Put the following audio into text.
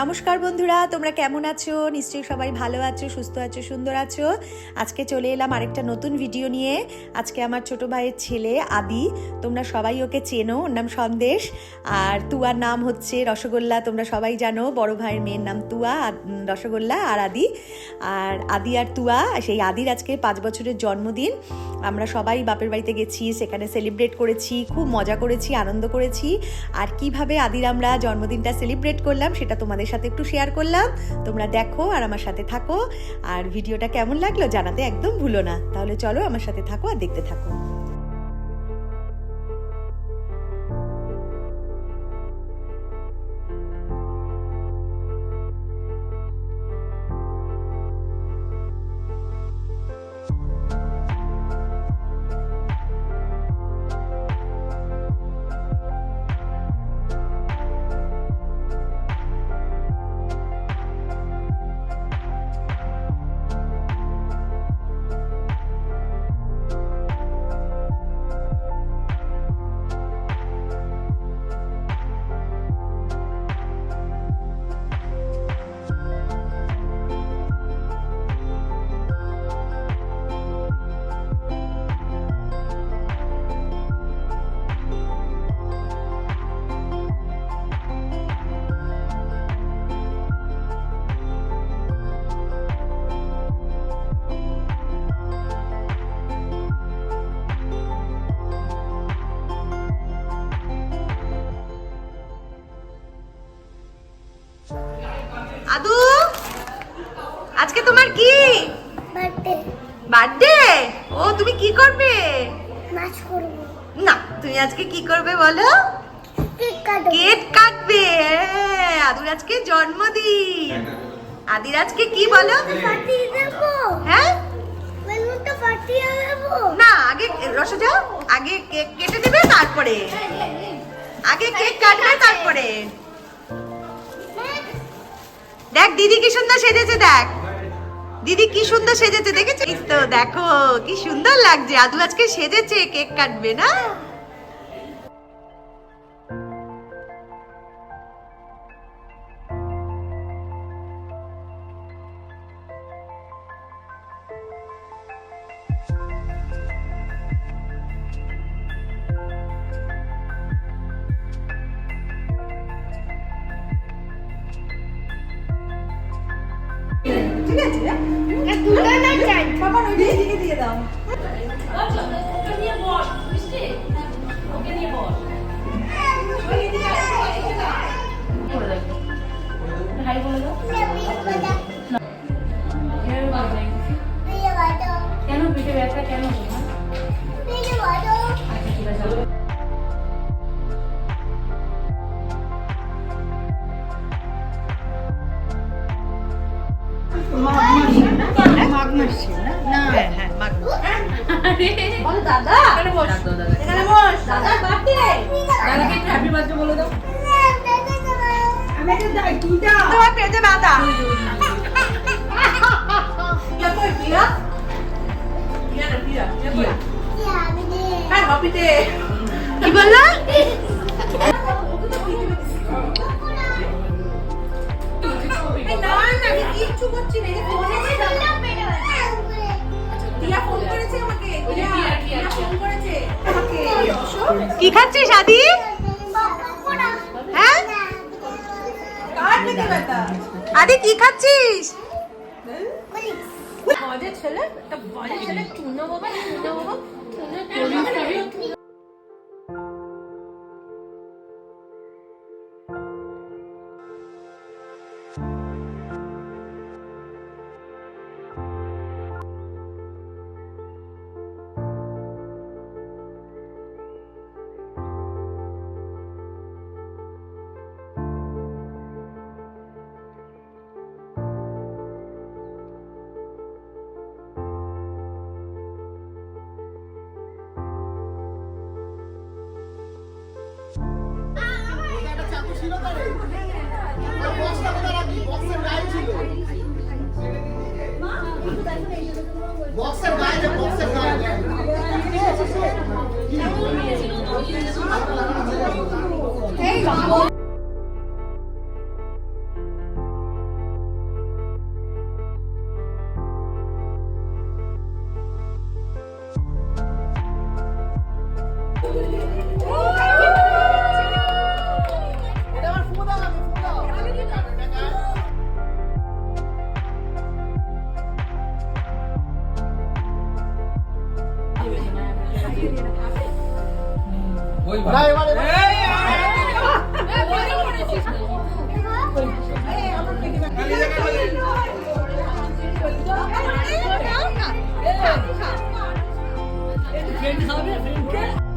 নমস্কার বন্ধুরা, তোমরা কেমন আছো? নিশ্চয়ই সবাই ভালো আছো, সুস্থ আছো, সুন্দর আছো। আজকে চলে এলাম আরেকটা নতুন ভিডিও নিয়ে। আজকে আমার ছোট ভাইয়ের ছেলে আদি, তোমরা সবাই ওকে চেনো, ওর নাম সন্দেশ। আর তুয়ার নাম হচ্ছে রসগোল্লা, তোমরা সবাই জানো। বড় ভাইয়ের মেয়ের নাম তুয়া, রসগোল্লা আর আদি। আর আদি আর তুয়া, সেই আদির আজকে 5 বছরের জন্মদিন। আমরা সবাই বাপের বাড়িতে গেছি, সেখানে সেলিব্রেট করেছি, খুব মজা করেছি, আনন্দ করেছি। আর কিভাবে আদির আমরা জন্মদিনটা সেলিব্রেট করলাম সেটা তোমাদের সাথে একটু শেয়ার করলাম। তোমরা দেখো আর আমার সাথে থাকো। আর ভিডিওটা কেমন লাগলো জানাতে একদম ভুলো না। তাহলে চলো আমার সাথে থাকো আর দেখতে থাকো। আদু, আজকে তোমার কি বার্থডে? ও, তুমি কি করবে? নাচ করব না, তুমি আজকে কি করবে বলো? কেক কাটবে। আদুর আজকে জন্মদিন। আদির আজকে কি বলো? ফাটিয়ে দেব। হ্যাঁ, বেলুনটা ফাটিয়ে দেব না, আগে রসজা, আগে কেক কেটে দেবে, তারপরে আগে কেক কাটবে, তারপরে দেখ দিদি কি সুন্দর সেজেছে। দেখ দিদি কি সুন্দর সেজেছে, দেখেছিস তো? দেখো কি সুন্দর লাগছে। আদু আজকে সেজেছে, কেক কাটবে না? ঠিক আছে, দুটো না চাই বাবা ওই দিকে দিয়ে দাও। কেন পেটে ব্যথা কেন? কি বললা? কিচ্ছু করছি না, কি খাচ্ছিস আদি? হ্যাঁ আদি কি খাচ্ছিস? ছেলে একটা বাজে ছেলে, চুনো বাবা, চুনো বাবা, চুনো বক্সের বাইরে ওই না এবার ফ্রেন্ড খাবে ফ্রেন্ডকে